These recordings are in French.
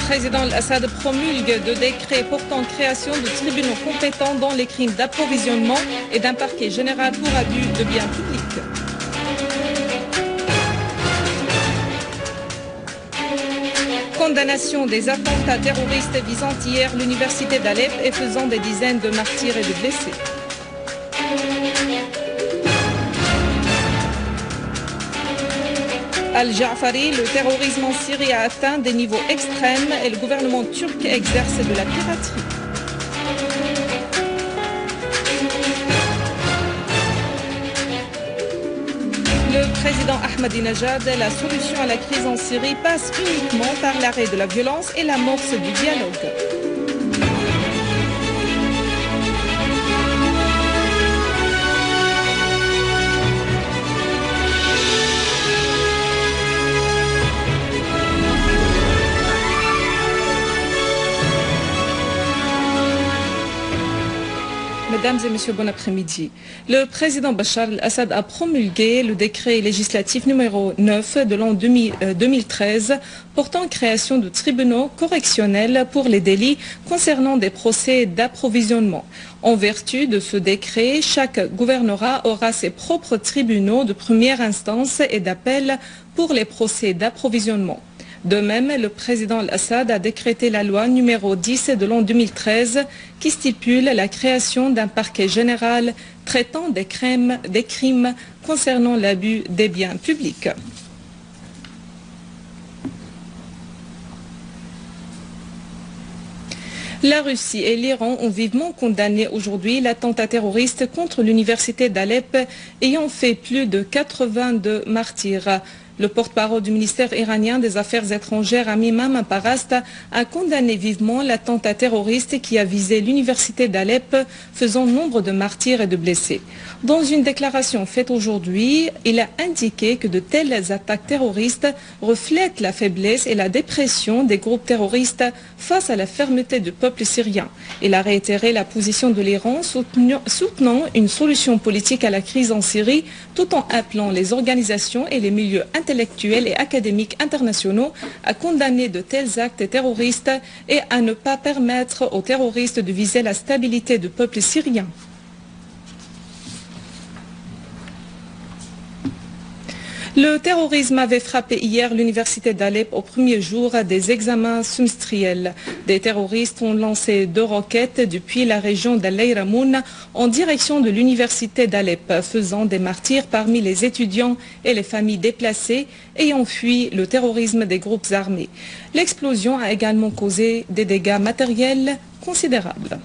président Al-Assad promulgue de décrets portant création de tribunaux compétents dans les crimes d'approvisionnement et d'un parquet général pour abus de biens publics. Condamnation des attentats terroristes visant hier l'université d'Alep et faisant des dizaines de martyrs et de blessés. Al-Ja'fari, le terrorisme en Syrie a atteint des niveaux extrêmes et le gouvernement turc exerce de la piraterie. Le président Ahmadinejad, la solution à la crise en Syrie passe uniquement par l'arrêt de la violence et l'amorce du dialogue. Mesdames et messieurs, bon après-midi. Le président Bachar al-Assad a promulgué le décret législatif numéro 9 de l'an 2013 portant création de tribunaux correctionnels pour les délits concernant des procès d'approvisionnement. En vertu de ce décret, chaque gouvernorat aura ses propres tribunaux de première instance et d'appel pour les procès d'approvisionnement. De même, le président Al-Assad a décrété la loi numéro 10 de l'an 2013 qui stipule la création d'un parquet général traitant des crimes concernant l'abus des biens publics. La Russie et l'Iran ont vivement condamné aujourd'hui l'attentat terroriste contre l'université d'Alep ayant fait plus de 82 martyrs. Le porte-parole du ministère iranien des Affaires étrangères, Amimam Parast, a condamné vivement l'attentat terroriste qui a visé l'université d'Alep, faisant nombre de martyrs et de blessés. Dans une déclaration faite aujourd'hui, il a indiqué que de telles attaques terroristes reflètent la faiblesse et la dépression des groupes terroristes face à la fermeté du peuple syrien. Il a réitéré la position de l'Iran soutenant une solution politique à la crise en Syrie, tout en appelant les organisations et les milieux intellectuels et académiques internationaux à condamner de tels actes terroristes et à ne pas permettre aux terroristes de viser la stabilité du peuple syrien. Le terrorisme avait frappé hier l'université d'Alep au premier jour des examens semestriels. Des terroristes ont lancé 2 roquettes depuis la région d'Al-Layramoun en direction de l'université d'Alep, faisant des martyrs parmi les étudiants et les familles déplacées ayant fui le terrorisme des groupes armés. L'explosion a également causé des dégâts matériels considérables.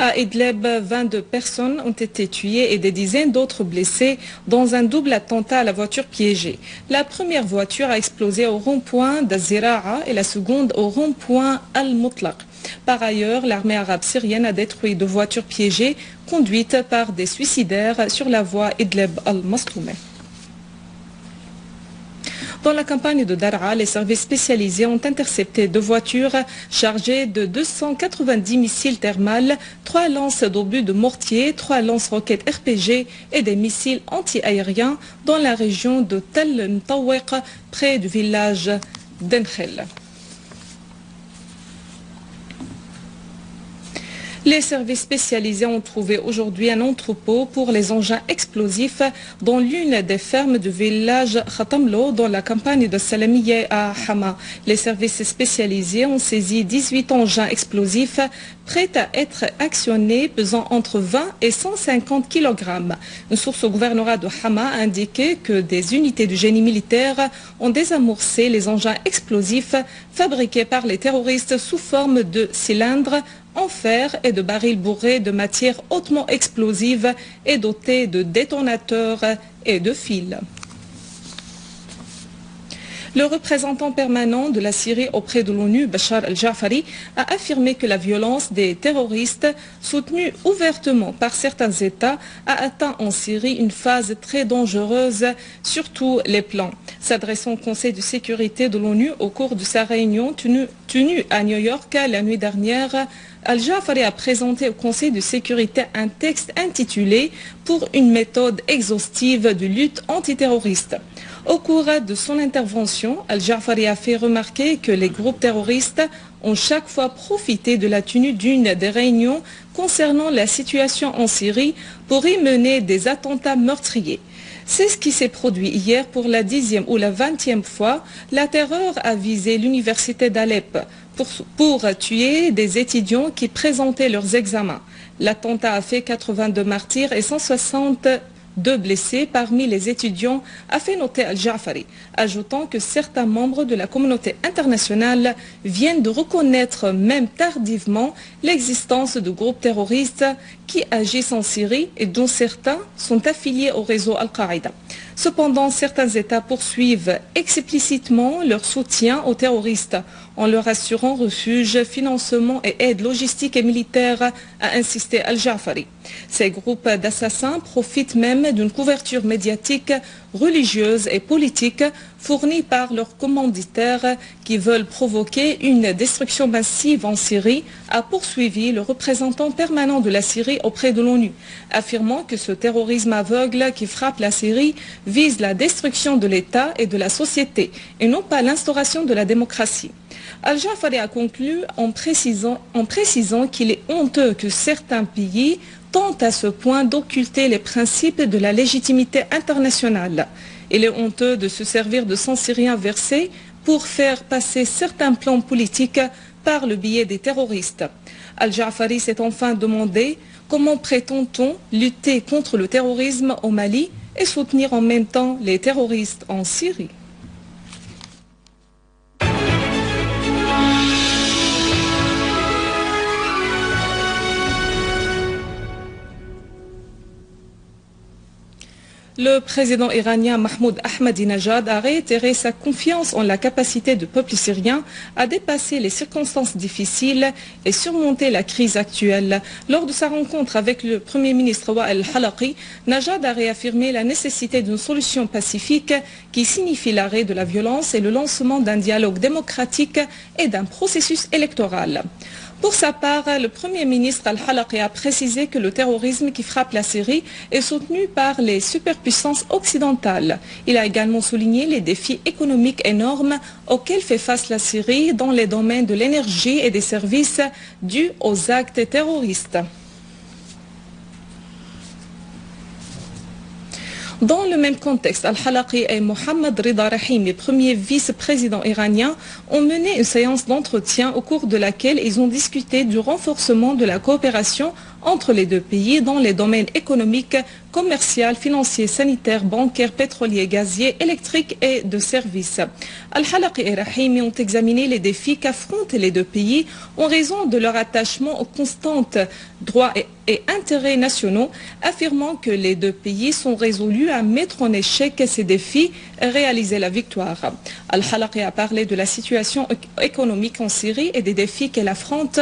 À Idlib, 22 personnes ont été tuées et des dizaines d'autres blessées dans un double attentat à la voiture piégée. La première voiture a explosé au rond-point d'Azira'a et la seconde au rond-point Al-Mutlaq. Par ailleurs, l'armée arabe syrienne a détruit 2 voitures piégées conduites par des suicidaires sur la voie Idlib-Al-Masloumeh. Dans la campagne de Daraa, les services spécialisés ont intercepté 2 voitures chargées de 290 missiles thermales, 3 lances d'obus de mortier, 3 lance-roquettes RPG et des missiles anti-aériens dans la région de Tel Mtawiq, près du village d'Enkhel. Les services spécialisés ont trouvé aujourd'hui un entrepôt pour les engins explosifs dans l'une des fermes du village Khatamlo dans la campagne de Salamiye à Hama. Les services spécialisés ont saisi 18 engins explosifs prêts à être actionnés pesant entre 20 et 150 kg. Une source au gouvernorat de Hama a indiqué que des unités du génie militaire ont désamorcé les engins explosifs fabriqués par les terroristes sous forme de cylindres en fer et de barils bourrés de matières hautement explosives et dotés de détonateurs et de fils. Le représentant permanent de la Syrie auprès de l'ONU, Bachar al-Ja'fari, a affirmé que la violence des terroristes, soutenue ouvertement par certains États, a atteint en Syrie une phase très dangereuse sur tous les plans. S'adressant au Conseil de sécurité de l'ONU au cours de sa réunion tenue à New York la nuit dernière, Al-Ja'fari a présenté au Conseil de sécurité un texte intitulé « Pour une méthode exhaustive de lutte antiterroriste ». Au cours de son intervention, Al-Ja'fari a fait remarquer que les groupes terroristes ont chaque fois profité de la tenue d'une des réunions concernant la situation en Syrie pour y mener des attentats meurtriers. C'est ce qui s'est produit hier pour la 10e ou la 20e fois. La terreur a visé l'université d'Alep pour tuer des étudiants qui présentaient leurs examens. L'attentat a fait 82 martyrs et 162 blessés parmi les étudiants, a fait noter Al-Ja'fari, ajoutant que certains membres de la communauté internationale viennent de reconnaître même tardivement l'existence de groupes terroristes qui agissent en Syrie et dont certains sont affiliés au réseau Al-Qaïda. Cependant, certains États poursuivent explicitement leur soutien aux terroristes en leur assurant refuge, financement et aide logistique et militaire, a insisté Al-Ja'fari. Ces groupes d'assassins profitent même d'une couverture médiatique, religieuse et politique fournie par leurs commanditaires qui veulent provoquer une destruction massive en Syrie, a poursuivi le représentant permanent de la Syrie auprès de l'ONU, affirmant que ce terrorisme aveugle qui frappe la Syrie vise la destruction de l'État et de la société et non pas l'instauration de la démocratie. Al-Ja'fari a conclu en précisant qu'il est honteux que certains pays tentent à ce point d'occulter les principes de la légitimité internationale. Il est honteux de se servir de sang syrien versé pour faire passer certains plans politiques par le biais des terroristes. Al-Ja'fari s'est enfin demandé comment prétend-on lutter contre le terrorisme au Mali et soutenir en même temps les terroristes en Syrie. Le président iranien Mahmoud Ahmadinejad a réitéré sa confiance en la capacité du peuple syrien à dépasser les circonstances difficiles et surmonter la crise actuelle. Lors de sa rencontre avec le Premier ministre Wael Halaqi, Najad a réaffirmé la nécessité d'une solution pacifique qui signifie l'arrêt de la violence et le lancement d'un dialogue démocratique et d'un processus électoral. Pour sa part, le Premier ministre Al-Halaqi a précisé que le terrorisme qui frappe la Syrie est soutenu par les superpuissances occidentales. Il a également souligné les défis économiques énormes auxquels fait face la Syrie dans les domaines de l'énergie et des services dus aux actes terroristes. Dans le même contexte, Al-Halaqi et Mohammad Rida Rahimi, premier vice-président iranien, ont mené une séance d'entretien au cours de laquelle ils ont discuté du renforcement de la coopération entre les deux pays dans les domaines économiques, commercial, financier, sanitaire, bancaire, pétrolier, gazier, électrique et de services. Al-Halaqi et Rahimi ont examiné les défis qu'affrontent les deux pays en raison de leur attachement aux constants droits et intérêts nationaux, affirmant que les deux pays sont résolus à mettre en échec ces défis et réaliser la victoire. Al-Halaqi a parlé de la situation économique en Syrie et des défis qu'elle affronte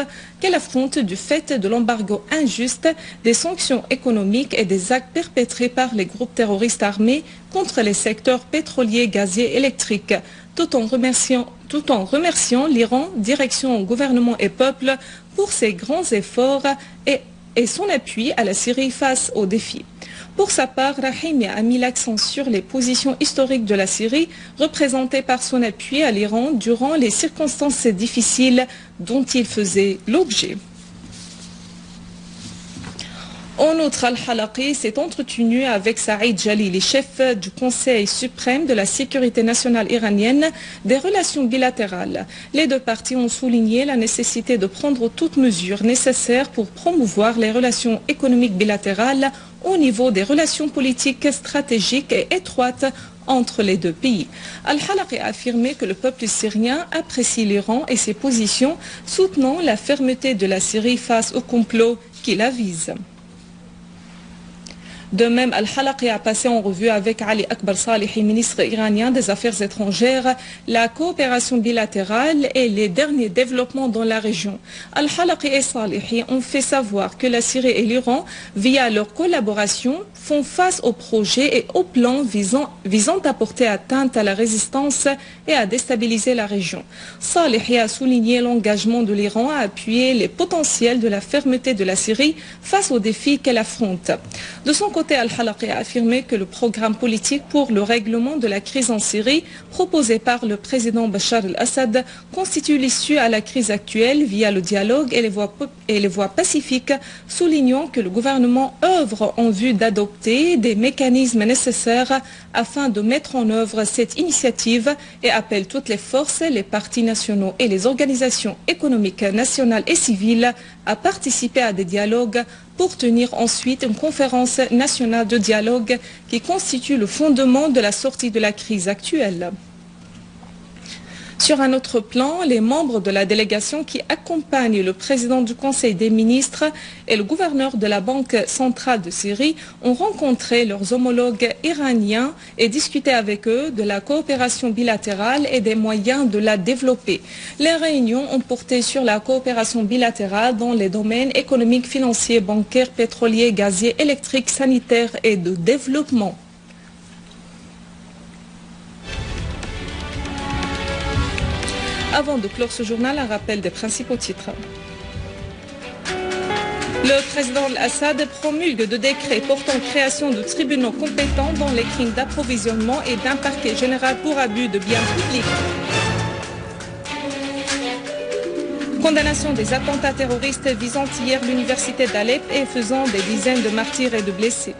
du fait de l'embargo injuste, des sanctions économiques et des actes perpétrés par les groupes terroristes armés contre les secteurs pétroliers, gaziers, électriques, tout en remerciant l'Iran, direction, gouvernement et peuple pour ses grands efforts et son appui à la Syrie face aux défis. Pour sa part, Rahimi a mis l'accent sur les positions historiques de la Syrie, représentées par son appui à l'Iran durant les circonstances difficiles dont il faisait l'objet. En outre, Al-Halaqi s'est entretenu avec Saïd Jalili, chef du Conseil suprême de la sécurité nationale iranienne, des relations bilatérales. Les deux parties ont souligné la nécessité de prendre toutes mesures nécessaires pour promouvoir les relations économiques bilatérales au niveau des relations politiques stratégiques et étroites entre les deux pays. Al-Halaqi a affirmé que le peuple syrien apprécie l'Iran et ses positions, soutenant la fermeté de la Syrie face au complot qui la vise. De même, Al-Halaqi a passé en revue avec Ali Akbar Salehi, ministre iranien des Affaires étrangères, la coopération bilatérale et les derniers développements dans la région. Al-Halaqi et Salehi ont fait savoir que la Syrie et l'Iran, via leur collaboration, font face aux projets et aux plans visant à porter atteinte à la résistance et à déstabiliser la région. Salehi a souligné l'engagement de l'Iran à appuyer les potentiels de la fermeté de la Syrie face aux défis qu'elle affronte. De son côté, Al-Halaqi a affirmé que le programme politique pour le règlement de la crise en Syrie, proposé par le président Bachar el-Assad, constitue l'issue à la crise actuelle via le dialogue et les voies pacifiques, soulignant que le gouvernement œuvre en vue d'adopter des mécanismes nécessaires afin de mettre en œuvre cette initiative et appelle toutes les forces, les partis nationaux et les organisations économiques nationales et civiles à participer à des dialogues pour tenir ensuite une conférence nationale de dialogue qui constitue le fondement de la sortie de la crise actuelle. Sur un autre plan, les membres de la délégation qui accompagnent le président du Conseil des ministres et le gouverneur de la Banque centrale de Syrie ont rencontré leurs homologues iraniens et discuté avec eux de la coopération bilatérale et des moyens de la développer. Les réunions ont porté sur la coopération bilatérale dans les domaines économiques, financiers, bancaires, pétroliers, gaziers, électriques, sanitaires et de développement. Avant de clore ce journal, un rappel des principaux titres. Le président Assad promulgue de décrets portant création de tribunaux compétents dans les crimes d'approvisionnement et d'un parquet général pour abus de biens publics. Condamnation des attentats terroristes visant hier l'université d'Alep et faisant des dizaines de martyrs et de blessés.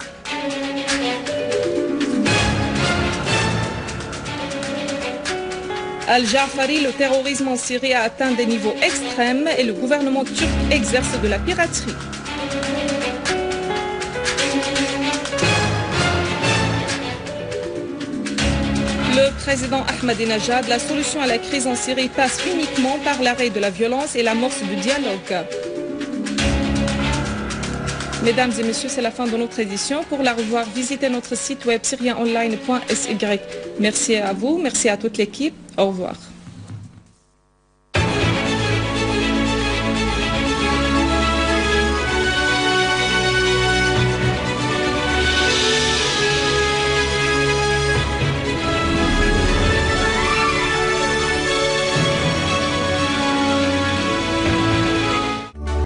Al-Ja'fari, le terrorisme en Syrie a atteint des niveaux extrêmes et le gouvernement turc exerce de la piraterie. Le président Ahmadinejad, la solution à la crise en Syrie passe uniquement par l'arrêt de la violence et l'amorce du dialogue. Mesdames et messieurs, c'est la fin de notre édition. Pour la revoir, visitez notre site web syrienonline.sy. Merci à vous, merci à toute l'équipe. Au revoir.